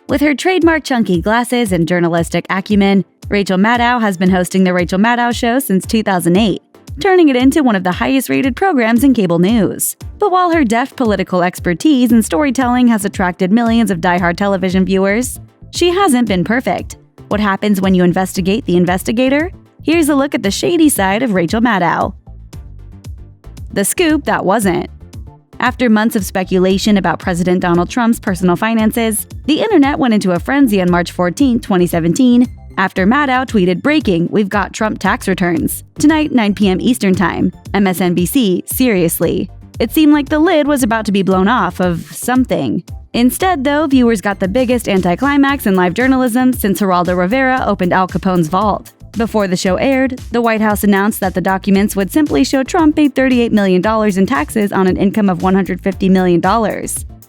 With her trademark chunky glasses and journalistic acumen, Rachel Maddow has been hosting The Rachel Maddow Show since 2008, turning it into one of the highest-rated programs in cable news. But while her deft political expertise and storytelling has attracted millions of diehard television viewers, she hasn't been perfect. What happens when you investigate the investigator? Here's a look at the shady side of Rachel Maddow. The scoop that wasn't. After months of speculation about President Donald Trump's personal finances, the internet went into a frenzy on March 14, 2017, after Maddow tweeted, "Breaking, we've got Trump tax returns. Tonight, 9 p.m. Eastern Time. MSNBC, seriously." It seemed like the lid was about to be blown off of something. Instead, though, viewers got the biggest anticlimax in live journalism since Geraldo Rivera opened Al Capone's vault. Before the show aired, the White House announced that the documents would simply show Trump paid $38 million in taxes on an income of $150 million.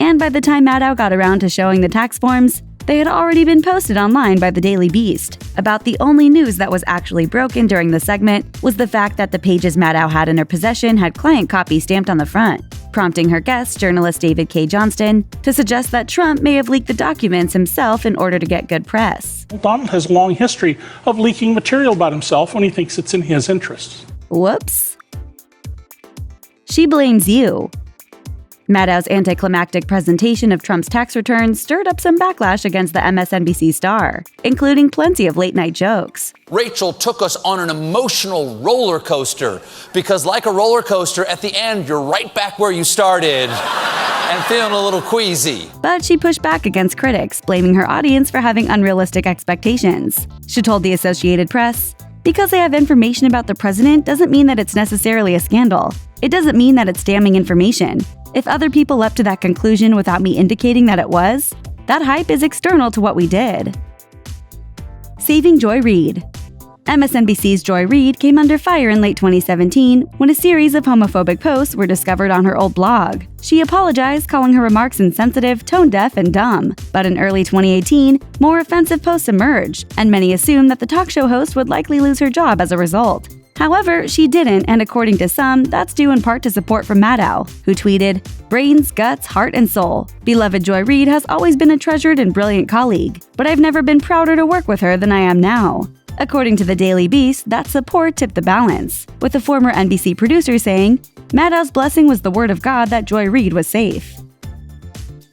And by the time Maddow got around to showing the tax forms, they had already been posted online by the Daily Beast. About the only news that was actually broken during the segment was the fact that the pages Maddow had in her possession had client copy stamped on the front, prompting her guest, journalist David K. Johnston, to suggest that Trump may have leaked the documents himself in order to get good press. Donald has a long history of leaking material about himself when he thinks it's in his interests. Whoops. She blames you. Maddow's anticlimactic presentation of Trump's tax returns stirred up some backlash against the MSNBC star, including plenty of late-night jokes. Rachel took us on an emotional roller coaster because, like a roller coaster, at the end, you're right back where you started and feeling a little queasy. But she pushed back against critics, blaming her audience for having unrealistic expectations. She told the Associated Press, "Because I have information about the president doesn't mean that it's necessarily a scandal. It doesn't mean that it's damning information. If other people leapt to that conclusion without me indicating that it was, that hype is external to what we did." Saving Joy Reid. MSNBC's Joy Reid came under fire in late 2017 when a series of homophobic posts were discovered on her old blog. She apologized, calling her remarks insensitive, tone-deaf, and dumb. But in early 2018, more offensive posts emerged, and many assumed that the talk show host would likely lose her job as a result. However, she didn't, and according to some, that's due in part to support from Maddow, who tweeted, "Brains, guts, heart, and soul. Beloved Joy Reid has always been a treasured and brilliant colleague, but I've never been prouder to work with her than I am now." According to the Daily Beast, that support tipped the balance, with a former NBC producer saying, "Maddow's blessing was the word of God that Joy Reid was safe."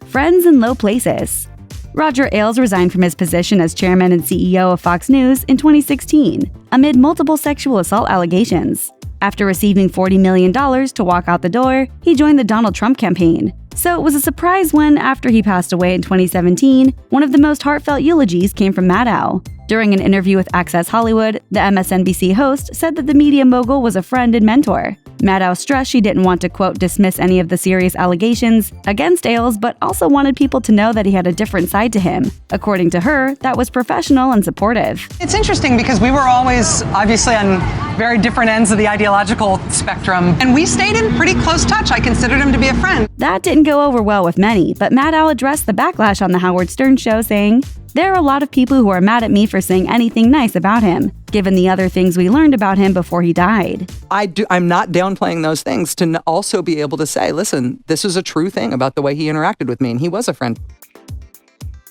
Friends in low places. Roger Ailes resigned from his position as chairman and CEO of Fox News in 2016, amid multiple sexual assault allegations. After receiving $40 million to walk out the door, he joined the Donald Trump campaign. So it was a surprise when, after he passed away in 2017, one of the most heartfelt eulogies came from Maddow. During an interview with Access Hollywood, the MSNBC host said that the media mogul was a friend and mentor. Maddow stressed she didn't want to, quote, dismiss any of the serious allegations against Ailes, but also wanted people to know that he had a different side to him. According to her, that was professional and supportive. It's interesting because we were always obviously on very different ends of the ideological spectrum, and we stayed in pretty close touch. I considered him to be a friend. That didn't go over well with many, but Maddow addressed the backlash on The Howard Stern Show, saying, "There are a lot of people who are mad at me for saying anything nice about him, given the other things we learned about him before he died." I'm not downplaying those things to also be able to say, listen, this is a true thing about the way he interacted with me, and he was a friend.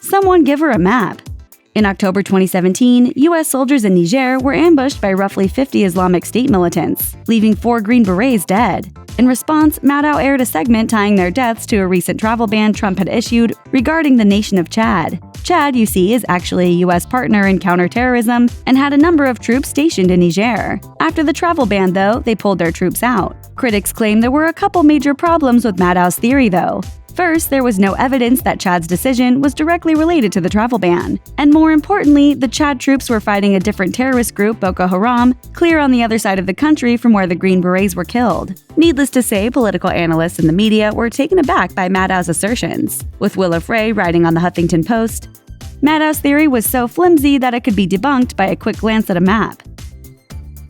Someone give her a map. In October 2017, U.S. soldiers in Niger were ambushed by roughly 50 Islamic State militants, leaving 4 Green Berets dead. In response, Maddow aired a segment tying their deaths to a recent travel ban Trump had issued regarding the nation of Chad. Chad, you see, is actually a U.S. partner in counterterrorism and had a number of troops stationed in Niger. After the travel ban, though, they pulled their troops out. Critics claim there were a couple major problems with Maddow's theory, though. First, there was no evidence that Chad's decision was directly related to the travel ban. And more importantly, the Chad troops were fighting a different terrorist group, Boko Haram, clear on the other side of the country from where the Green Berets were killed. Needless to say, political analysts in the media were taken aback by Maddow's assertions, with Willa Frey writing on the Huffington Post, "Maddow's theory was so flimsy that it could be debunked by a quick glance at a map."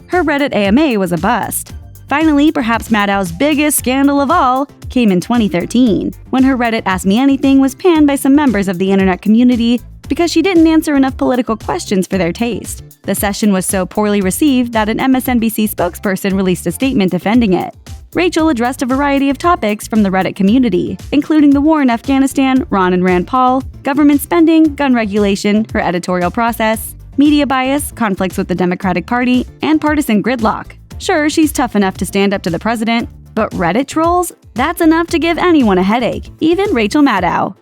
Her Reddit AMA was a bust. Finally, perhaps Maddow's biggest scandal of all came in 2013, when her Reddit Ask Me Anything was panned by some members of the internet community because she didn't answer enough political questions for their taste. The session was so poorly received that an MSNBC spokesperson released a statement defending it. Rachel addressed a variety of topics from the Reddit community, including the war in Afghanistan, Ron and Rand Paul, government spending, gun regulation, her editorial process, media bias, conflicts with the Democratic Party, and partisan gridlock. Sure, she's tough enough to stand up to the president, but Reddit trolls? That's enough to give anyone a headache, even Rachel Maddow.